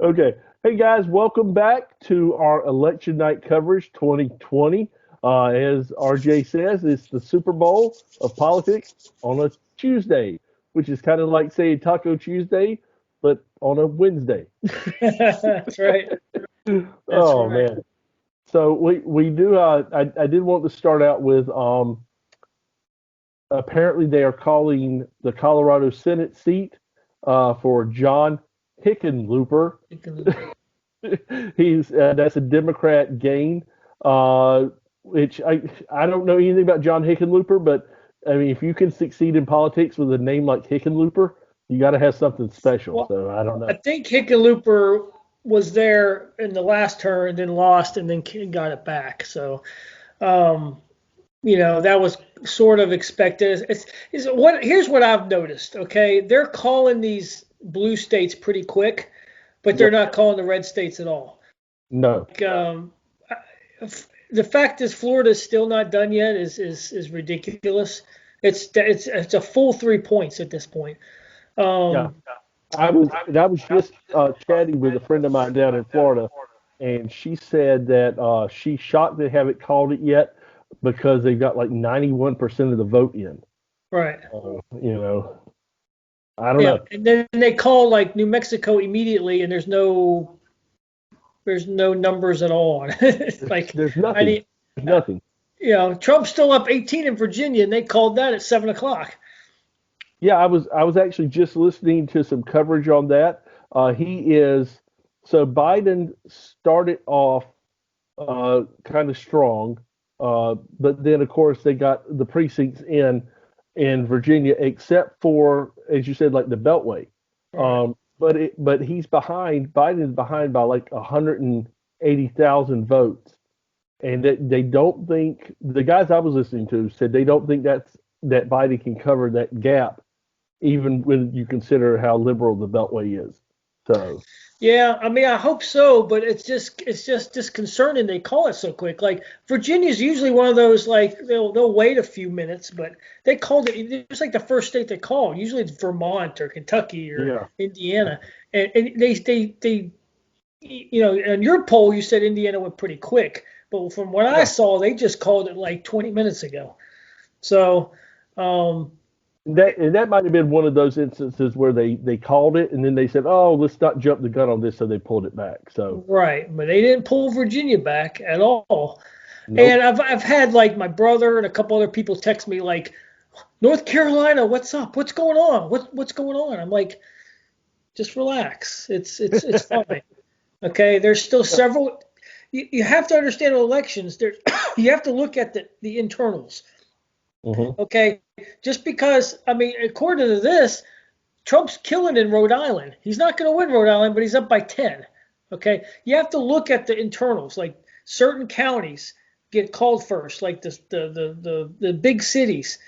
Okay. Hey guys, welcome back to our election night coverage 2020. As RJ says, it's the Super Bowl of politics on a Tuesday, which is kind of like saying Taco Tuesday, but on a Wednesday. That's right. That's Oh right. man. So we do I did want to start out with apparently they are calling the Colorado Senate seat for John Hickenlooper. Hickenlooper. He's That's a Democrat gain, which I don't know anything about John Hickenlooper, but I mean if you can succeed in politics with a name like Hickenlooper, you got to have something special. Well, So I don't I know. think Hickenlooper was there in the last turn, and then lost, and then got it back. So, um, that was sort of expected. Here's what I've noticed. Okay, they're calling these blue states pretty quick, but they're Yep. not calling the red states at all. No. Like, the fact is Florida's still not done yet is ridiculous. It's a full 3 points at this point. Yeah. Um, I was just chatting with a friend of mine down in Florida, and she said that she's shocked they haven't called it yet because they've got like 91% of the vote in. right. You know, I don't Yeah, know. and then they call like New Mexico immediately, and there's no numbers at all on it. Like, There's I nothing. need, There's nothing. Trump's still up 18 in Virginia, and they called that at 7 o'clock. Yeah, I was actually just listening to some coverage on that. He is so Biden started off kind of strong, but then of course they got the precincts in Virginia, except for as you said, like the Beltway. Right. But he's behind. Biden's behind by like 180,000 votes, and they don't think the guys I was listening to said they don't think that Biden can cover that gap even when you consider how liberal the Beltway is. So, Yeah, I mean, I hope so, but it's just disconcerting they call it so quick. Like Virginia's usually one of those, like they'll wait a few minutes, but they called it. It's like the first state they called. Usually it's Vermont or Kentucky or yeah, Indiana, and they in your poll you said Indiana went pretty quick, but from what I yeah. saw, they just called it like 20 minutes ago. So, um, And that might have been one of those instances where they called it and then they said, "Oh, let's not jump the gun on this," so they pulled it back. So, right, but they didn't pull Virginia back at all. And nope. I've had like my brother and a couple other people text me like, North Carolina, what's up? What's going on? What's going on? I'm like, just relax. It's fine. Okay, there's still Yeah. several. You have to understand elections. There, you have to look at the internals. Hmm. Okay, just because I mean, according to this, Trump's killing in Rhode Island. He's not going to win Rhode Island, but he's up by 10. Okay, you have to look at the internals. Like certain counties get called first, like the big cities,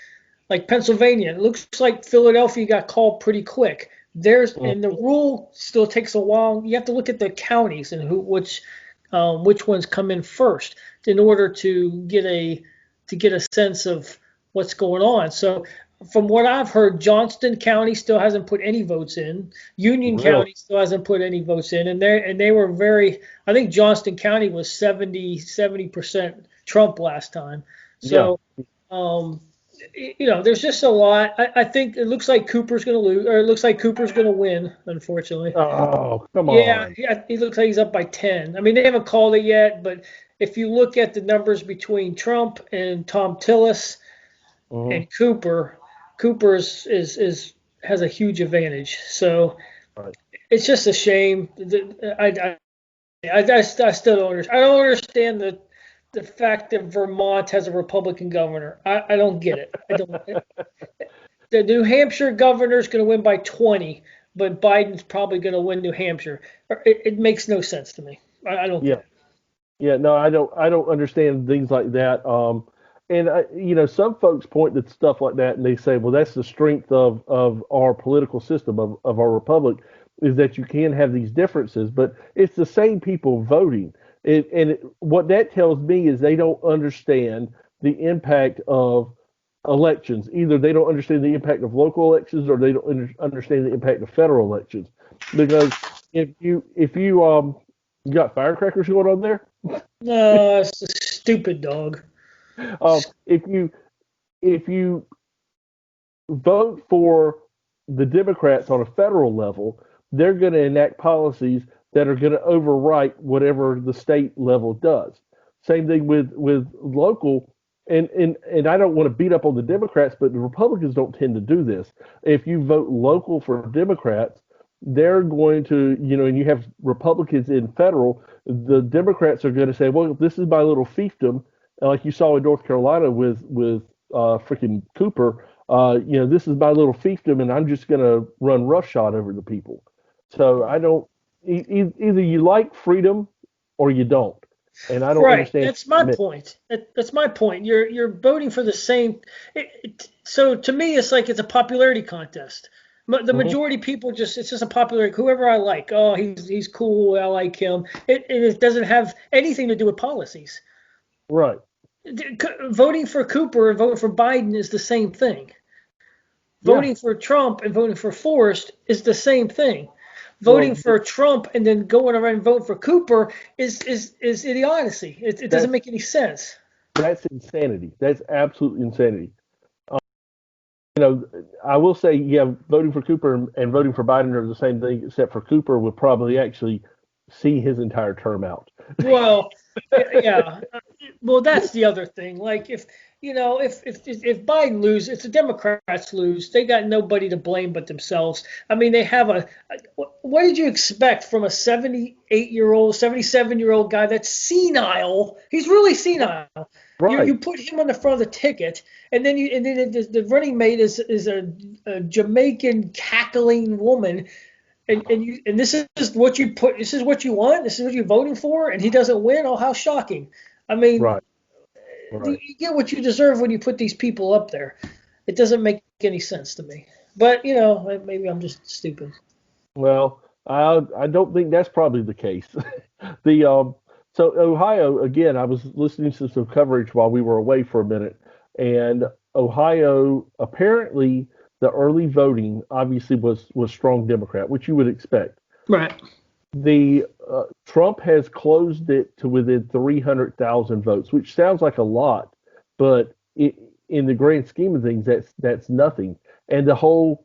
like Pennsylvania. It looks like Philadelphia got called pretty quick. And the rule still takes a while. You have to look at the counties and which ones come in first in order to get a sense of what's going on. So from what I've heard, Johnston County still hasn't put any votes in. Union Really? County still hasn't put any votes in, and they were very. I think Johnston County was 70% Trump last time. Yeah. So, um, there's just a lot. I think it looks like Cooper's going to lose, or it looks like Cooper's going to win, unfortunately. Oh, come Yeah, on. yeah, he looks like he's up by 10. I mean, they haven't called it yet, but if you look at the numbers between Trump and Tom Tillis Hmm. and Cooper, Cooper has a huge advantage. So Right. it's just a shame. I still don't understand. I don't understand the fact that Vermont has a Republican governor. I don't get it. I don't. The New Hampshire governor is going to win by 20, but Biden's probably going to win New Hampshire. It makes no sense to me. I don't get Yeah. it. Yeah. No, I don't understand things like that. And some folks point to stuff like that and they say, well, that's the strength of our political system of our republic is that you can have these differences, but it's the same people voting. What that tells me is they don't understand the impact of elections. Either they don't understand the impact of local elections or they don't understand the impact of federal elections. Because if you you got firecrackers going on there. No, it's a stupid dog. If you vote for the Democrats on a federal level, they're going to enact policies that are going to overwrite whatever the state level does. Same thing with local. And I don't want to beat up on the Democrats, but the Republicans don't tend to do this. If you vote local for Democrats, they're going to, and you have Republicans in federal, the Democrats are going to say, well, this is my little fiefdom, like you saw in North Carolina with freaking Cooper. This is my little fiefdom, and I'm just going to run roughshod over the people. So I don't. Either you like freedom or you don't, and I don't Right. understand. That's my point. That's my point. You're voting for the same. So to me, it's like it's a popularity contest. The Mhm. majority of people it's just a popularity. Whoever I like, oh, he's cool. I like him. It doesn't have anything to do with policies. Right. Voting for Cooper and voting for Biden is the same thing. Yeah. Voting for Trump and voting for Forrest is the same thing. Voting Well, for Trump and then going around and voting for Cooper is idiocy. It doesn't that's make any sense. that's insanity. That's absolute insanity. You know, I will say, yeah, voting for Cooper and voting for Biden are the same thing, except for Cooper would probably actually see his entire term out. Well, yeah. Well, that's the other thing. Like if Biden loses, if the Democrats lose, they got nobody to blame but themselves. I mean, they have what did you expect from a 78-year-old, 77-year-old guy that's senile? He's really senile. Right. You put him on the front of the ticket, and then the running mate is a Jamaican cackling woman, and this is what you put. This is what you want. This is what you're voting for, and he doesn't win. Oh, how shocking! I mean, Right. you Right. get what you deserve when you put these people up there. It doesn't make any sense to me. But maybe I'm just stupid. Well, I don't think that's probably the case. The So Ohio again, I was listening to some coverage while we were away for a minute, and Ohio apparently the early voting obviously was strong Democrat, which you would expect. Right. The Trump has closed it to within 300,000 votes, which sounds like a lot, but in the grand scheme of things, that's nothing. And the whole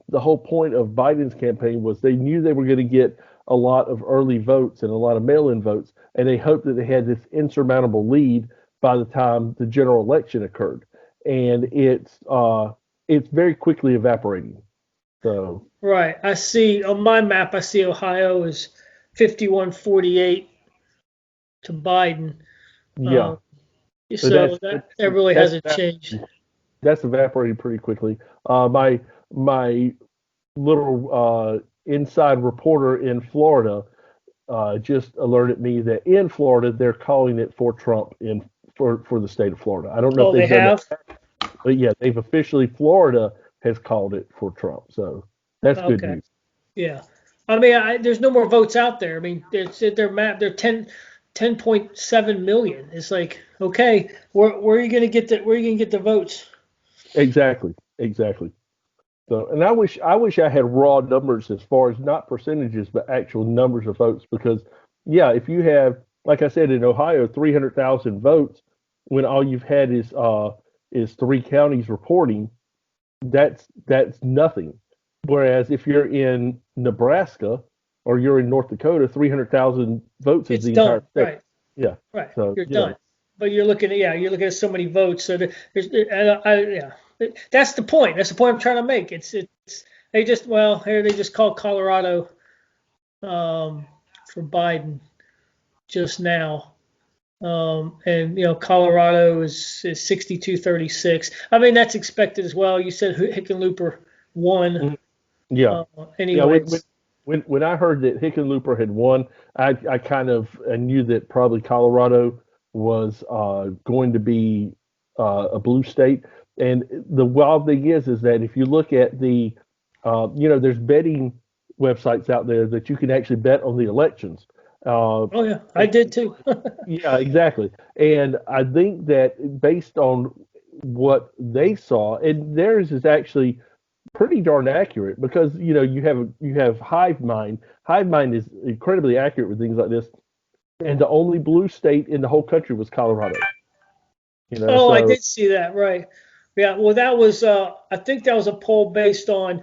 point of Biden's campaign was they knew they were going to get a lot of early votes and a lot of mail-in votes, and they hoped that they had this insurmountable lead by the time the general election occurred. And it's very quickly evaporating. So Right. I see on my map. I see Ohio is 51-48 to Biden. yeah, Um, but so that really that's hasn't changed. that's evaporating pretty quickly. My little inside reporter in Florida just alerted me that in Florida they're calling it for Trump for the state of Florida. I don't know if Oh, they they've done have. that, but yeah, they've officially Florida has called it for Trump. So that's good Okay. news. Yeah. I mean, there's no more votes out there. I mean, their map. They're 10.7 million. It's like, okay, where are you gonna get the votes? Exactly, exactly. So, and I wish I had raw numbers as far as not percentages, but actual numbers of votes. Because, yeah, if you have, like I said, in Ohio, 300,000 votes, when all you've had is three counties reporting, that's nothing. Whereas if you're in Nebraska or you're in North Dakota, 300,000 votes is It's the entire done. state. Right. Yeah. Right. So, You're done. But you're looking at so many votes. So yeah, that's the point. That's the point I'm trying to make. It's they just here they just called Colorado for Biden just now. And Colorado is 62-36. I mean that's expected as well. You said Hickenlooper won. mhm, yeah. Yeah, Anyways, when I heard that Hickenlooper had won, I kind of I knew that probably Colorado was going to be a blue state. And the wild thing is that if you look at there's betting websites out there that you can actually bet on the elections. Uh, oh yeah, I did too. yeah, exactly. And I think that based on what they saw, and theirs is actually pretty darn accurate because you have hive mind. Hive mind is incredibly accurate with things like this, and the only blue state in the whole country was Colorado. Oh, I So did see that, right. Yeah, well, that was, I think that was a poll based on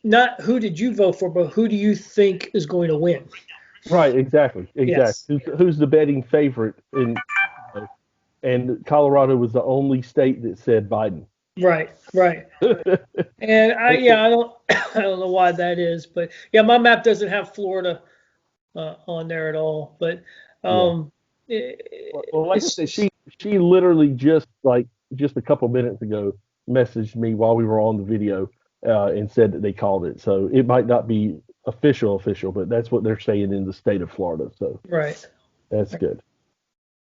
not who did you vote for, but who do you think is going to win? right, exactly, exactly. Yes. Who's the betting favorite and Colorado was the only state that said Biden. Right, right. And yeah, I don't, I don't know why that is, but yeah, my map doesn't have Florida on there at all. But Yeah. um, Well, like I said, it's she literally just a couple minutes ago messaged me while we were on the video and said that they called it. So it might not be official, but that's what they're saying in the state of Florida. So right. that's good.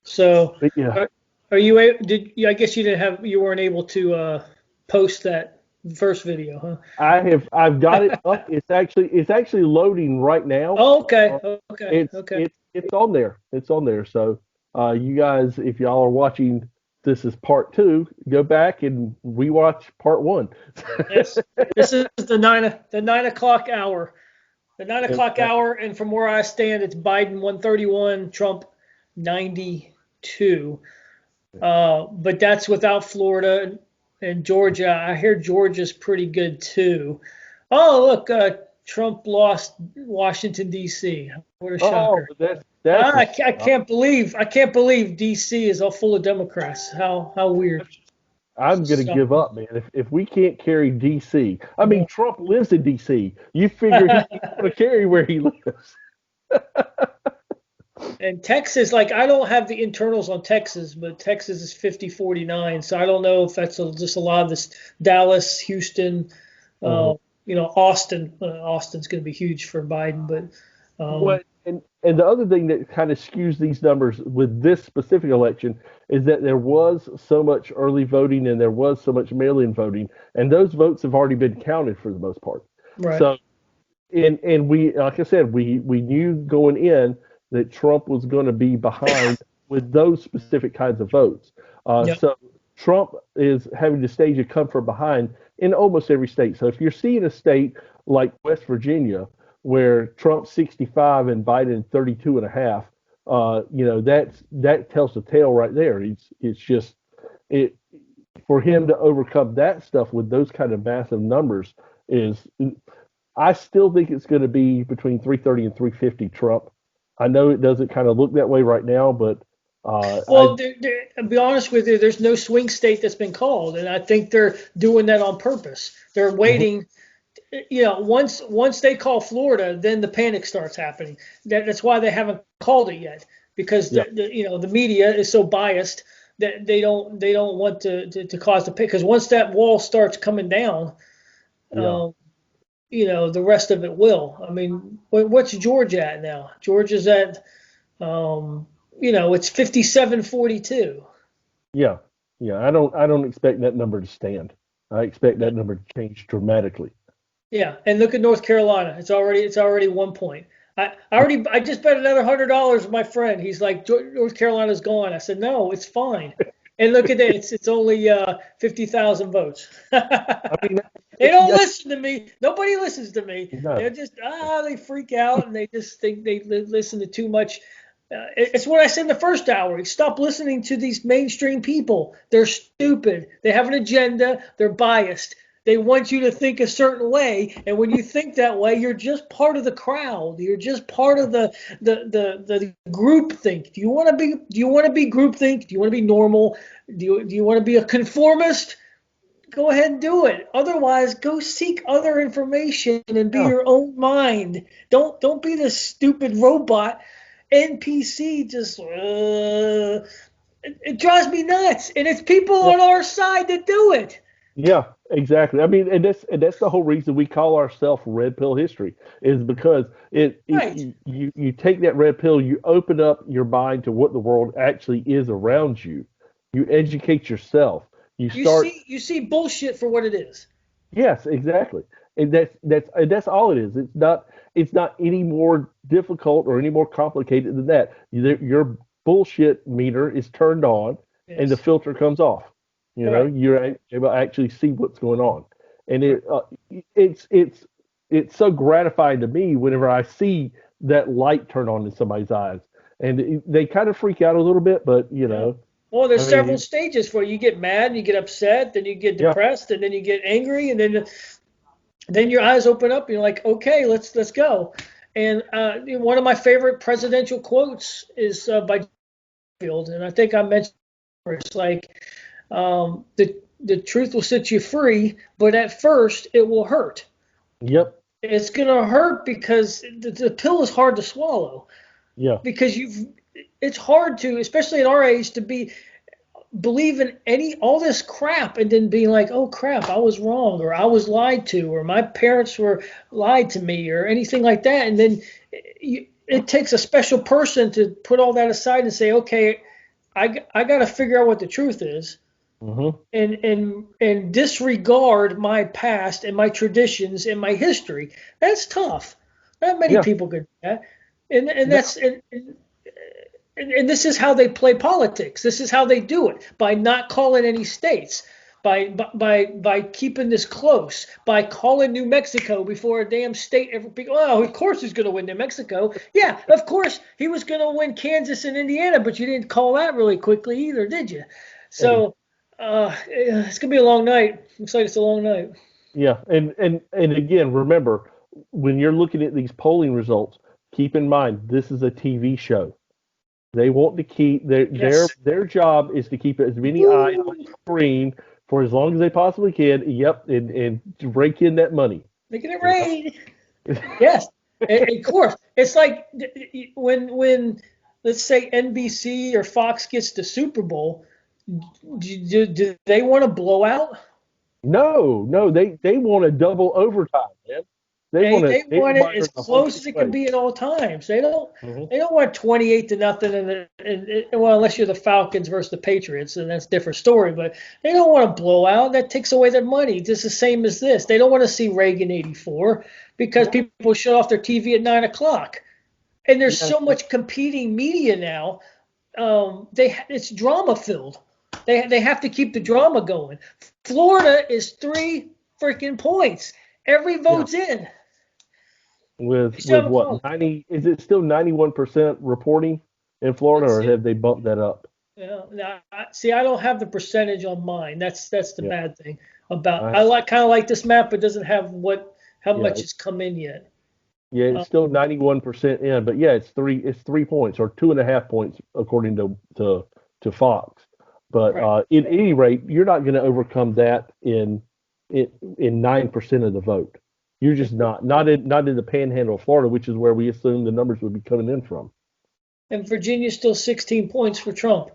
So, But yeah, are you did I guess you didn't have you weren't able to post that first video, I've got it huh? up. It's actually loading right now. Oh, okay, Uh, okay, it's okay. it's on there. It's on there. So you guys, if y'all are watching, this is part two. Go back and rewatch part one. Yes, this is the 9 o'clock hour. The 9 o'clock Exactly. hour, and from where I stand, it's Biden 131, Trump 92. But that's without Florida and Georgia. I hear Georgia's pretty good too. Oh, look, Trump lost Washington D.C. What a Oh, shocker! that's a I can't believe D.C. is all full of Democrats. How weird. I'm gonna So, give up, man. If we can't carry DC, I mean Trump lives in DC. You figure he's gonna carry where he lives. and Texas, like I don't have the internals on Texas, but Texas is 50-49. So I don't know if that's just a lot of this Dallas, Houston, Mhm. uh, Austin. Austin's going to be huge for Biden, but What and the other thing that kind of skews these numbers with this specific election is that there was so much early voting and there was so much mail-in voting, and those votes have already been counted for the most part. right. So and we, like I said, we knew going in that Trump was going to be behind with those specific kinds of votes. Yep. So Trump is having to stage a come from behind in almost every state. So if you're seeing a state like West Virginia where Trump's 65 and Biden 32 and a half, that tells the tale right there. It's just it for him to overcome that stuff with those kind of massive numbers is I still think it's going to be between 330 and 350 Trump. I know it doesn't kind of look that way right now, but I Well, I'll be honest with you, there's no swing state that's been called, and I think they're doing that on purpose. They're mhm, waiting. Once they call Florida, then the panic starts happening. That's why they haven't called it yet, because yeah, the media is so biased that they don't want to cause the panic. Because once that wall starts coming down, yeah. um, the rest of it will. I mean, what's Georgia at now? Georgia's at it's 57-42. Yeah, yeah. I don't expect that number to stand. I expect that number to change dramatically. Yeah, and look at North Carolina. It's already 1 point. I just bet another $100 with my friend. He's like, North Carolina's gone. I said, no, it's fine. And look at that. It's only 50,000 votes. I mean, They don't yeah, listen to me. Nobody listens to me. no, They're just they freak out and they just think they listen to too much. It's what I said in the first hour. Stop listening to these mainstream people. They're stupid. They have an agenda. They're biased. They want you to think a certain way, and when you think that way, you're just part of the crowd. You're just part of the group think. Do you want to be group think? Do you want to be normal? Do you want to be a conformist? Go ahead and do it. Otherwise, go seek other information and be yeah, your own mind. Don't be this stupid robot NPC. Just it drives me nuts, and it's people yeah. on our side that do it. Yeah, exactly. I mean, and that's the whole reason we call ourselves red pill history is because Right. you take that red pill, you open up your mind to what the world actually is around you. You educate yourself. You You start, see you see bullshit for what it is. yes, exactly. And that's all it is. It's not any more difficult or any more complicated than that. Your bullshit meter is turned on and the Yes. filter comes off. Right. You're able to actually see what's going on. and it's so gratifying to me whenever I see that light turn on in somebody's eyes, and they kind of freak out a little bit, but Yeah. Well, I there's several mean, stages where you get mad, you get upset, then you get yeah, depressed, and then you get angry, and then your eyes open up, and you're like, okay, let's go. And one of my favorite presidential quotes is by Field, and I think I mentioned it, it's like the truth will set you free, but at first it will hurt. yep, It's gonna hurt because the pill is hard to swallow yeah, because it's hard to, especially at our age, to believe in all this crap and then being like, oh crap, I was wrong, or I was lied to, or my parents were lied to me, or anything like that. And then it takes a special person to put all that aside and say, okay, I got to figure out what the truth is, hmm, and disregard my past and my traditions and my history. That's tough. Not many yeah, people could do that. And no, that's and this is how they play politics. This is how they do it, by not calling any states, by keeping this close, by calling New Mexico before a damn state ever. Oh, of course he's going to win New Mexico. Yeah, of course he was going to win Kansas and Indiana, but you didn't call that really quickly either, did you? and So it's going to be a long night. Looks like it's a long night. yeah, and again, remember when you're looking at these polling results, keep in mind this is a TV show. They want to keep Yes. their job is to keep as many eyes on Woo! the screen for as long as they possibly can. Yep, and to rake in that money. Making it You rain. know? Yes, of course. It's like when let's say NBC or Fox gets the Super Bowl, do they want to blow out? No, no, they want a double overtime, man. They want to They want it nail as the whole close as it can situation. be at all times. They don't Hmm. they don't want 28 to nothing, well, unless you're the Falcons versus the Patriots, and that's a different story. But they don't want to blow out. That takes away their money. Just the same as this. They don't want to see Reagan '84 because No, people shut off their TV at 9 o'clock. And there's yeah, so much competing media now. It's drama filled. They have to keep the drama going. Florida is 3 freaking points. Every yeah. vote's in. They still With haven't what called. 90? Is it still 91% reporting in Florida, That's or it. have they bumped that up? Yeah. Now, see, I don't have the percentage on mine. That's the Yeah, bad thing about. I I like kind of like this map, but doesn't have how yeah, much has come in yet. yeah. Uh, It's still 91% in, but yeah, it's 3 points or 2.5 points according to Fox. But right. at any rate, you're not going to overcome that in 9% of the vote. You're just not in the Panhandle of Florida, which is where we assume the numbers would be coming in from. And Virginia's still 16 points for Trump.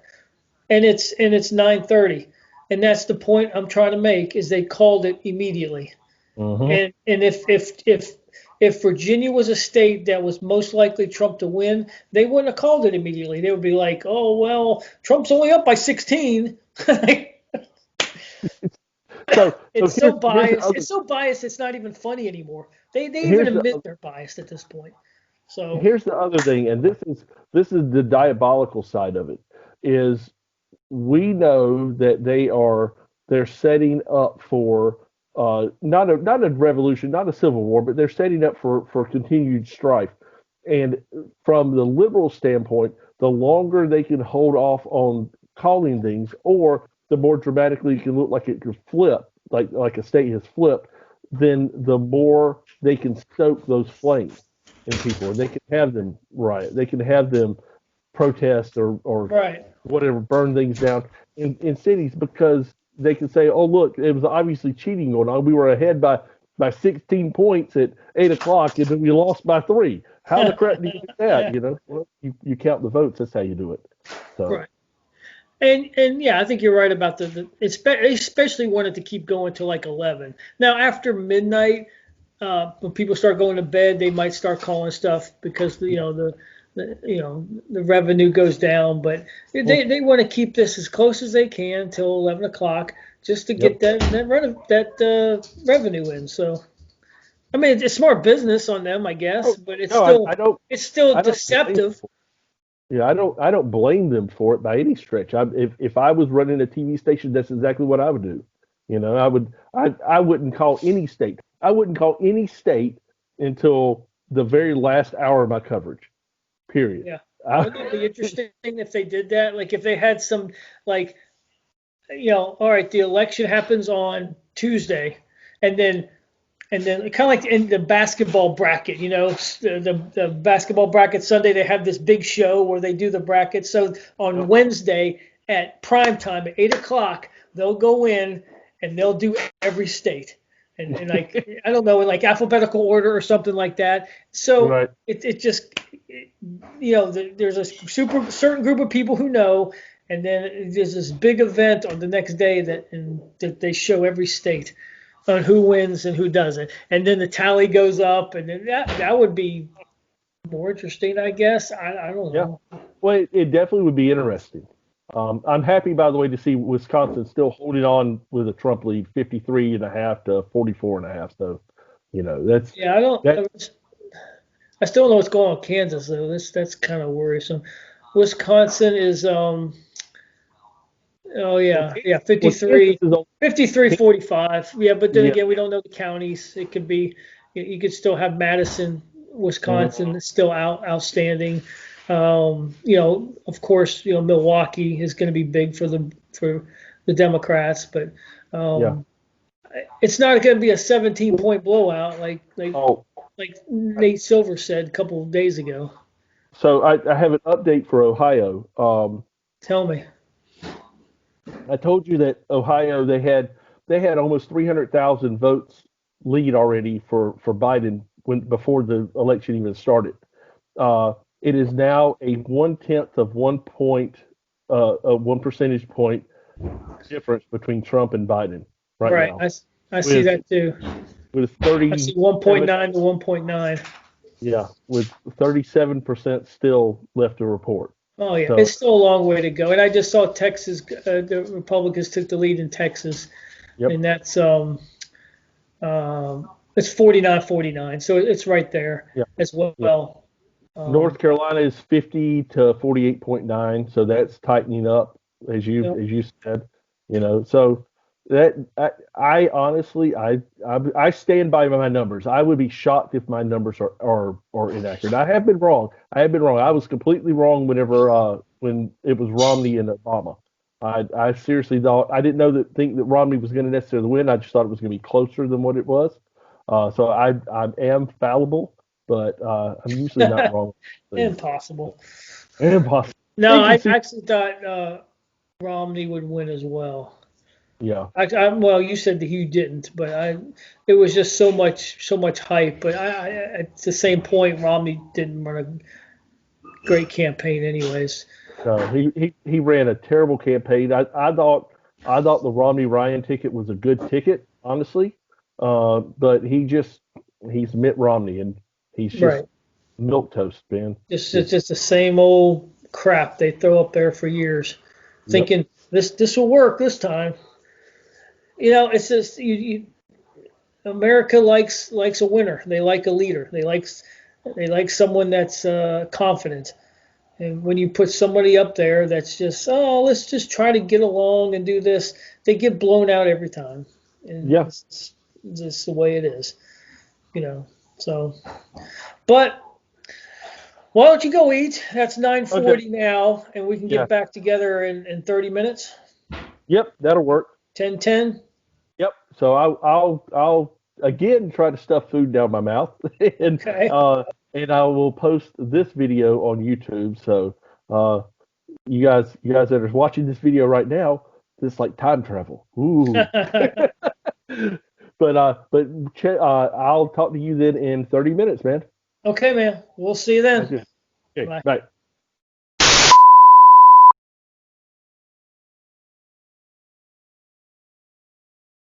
And it's 9:30, and that's the point I'm trying to make, is they called it immediately. Hmm. And if Virginia was a state that was most likely Trump to win, they wouldn't have called it immediately. They would be like, oh well, Trump's only up by 16. So It's so here's the biased. other It's so biased. It's not even funny anymore. They even here's the admit they're biased at this point. So here's the other thing, and this is the diabolical side of it, is we know that they're setting up for not a revolution, not a civil war, but they're setting up for continued strife. And from the liberal standpoint, the longer they can hold off on calling things, or the more dramatically it can look like it could flip, like a state has flipped, then the more they can stoke those flames in people, and they can have them riot, they can have them protest or right. whatever, burn things down in cities, because they can say, "Oh, look, it was obviously cheating going on. We were ahead by 16 points at 8 o'clock, and then we lost by three. How the crap do you do that? Yeah, Well, you count the votes. That's how you do it." So right. And yeah, I think you're right about especially wanted to keep going till like 11. Now after midnight, when people start going to bed, they might start calling stuff because the revenue goes down. But well, they want to keep this as close as they can till 11 o'clock, just to yep. get that revenue in. So I mean, it's smart business on them, I guess, Oh, but it's no, still I don't it's still I don't blame deceptive. them. Yeah, I don't blame them for it by any stretch. If I was running a TV station, that's exactly what I would do. I wouldn't call any state. I wouldn't call any state until the very last hour of my coverage. Period. Yeah. I, Wouldn't it be interesting if they did that? Like if they had some, like, all right, the election happens on Tuesday, and then kind of like in the basketball bracket, the basketball bracket Sunday, they have this big show where they do the bracket. So on Wednesday at prime time at 8 o'clock, they'll go in and they'll do every state. And like, I don't know, in like alphabetical order or something like that. So right. it just, there's a certain group of people who know, and then there's this big event on the next day that they show every state on who wins and who doesn't, and then the tally goes up, and then that would be more interesting, I guess. I don't know. Well, it definitely would be interesting. I'm happy, by the way, to see Wisconsin still holding on with a Trump lead, 53.5 to 44.5. So, that's I still don't know what's going on with Kansas though. That's kind of worrisome. Wisconsin is 53, 45. Yeah, but then again, we don't know the counties. It could be, you could still have Madison, Wisconsin still outstanding. Of course, Milwaukee is going to be big for the Democrats, but it's not going to be a 17-point blowout like Nate Silver said a couple of days ago. So I have an update for Ohio. Tell me. I told you that Ohio they had almost 300,000 votes lead already for Biden before the election even started. It is now a 1/10 of 1 percentage point difference between Trump and Biden right now. I see that too. With 30, I see 1.9 to 1.9. Yeah, with 37% still left to report. Oh yeah, so, it's still a long way to go. And I just saw Texas, the Republicans took the lead in Texas, and that's it's 49-49, so it's right there as well. Yep. North Carolina is 50 to 48.9, so that's tightening up as you said. So that I honestly I stand by my numbers. I would be shocked if my numbers are inaccurate. I have been wrong. I was completely wrong whenever when it was Romney and Obama. I seriously thought I didn't think that Romney was going to necessarily win. I just thought it was going to be closer than what it was. So I am fallible, but I'm usually not wrong. Impossible. No, I actually thought Romney would win as well. Yeah. Well, you said that you didn't, but it was just so much hype. But at the same point, Romney didn't run a great campaign, anyways. No, he ran a terrible campaign. I thought the Romney Ryan ticket was a good ticket, honestly. But he's Mitt Romney, and he's just milquetoast, man. It's just the same old crap they throw up there for years, thinking this will work this time. It's just America likes a winner. They like a leader. They like someone that's confident. And when you put somebody up there that's just, let's just try to get along and do this, they get blown out every time. And it's just the way it is, So, but why don't you go eat? That's 9:40 now, and we can get back together in 30 minutes. Yep, that'll work. 10:10. Yep. So I'll again try to stuff food down my mouth, and I will post this video on YouTube. So you guys that are watching this video right now, this is like time travel. Ooh. But I'll talk to you then in 30 minutes, man. Okay, man. We'll see you then. Okay. Bye.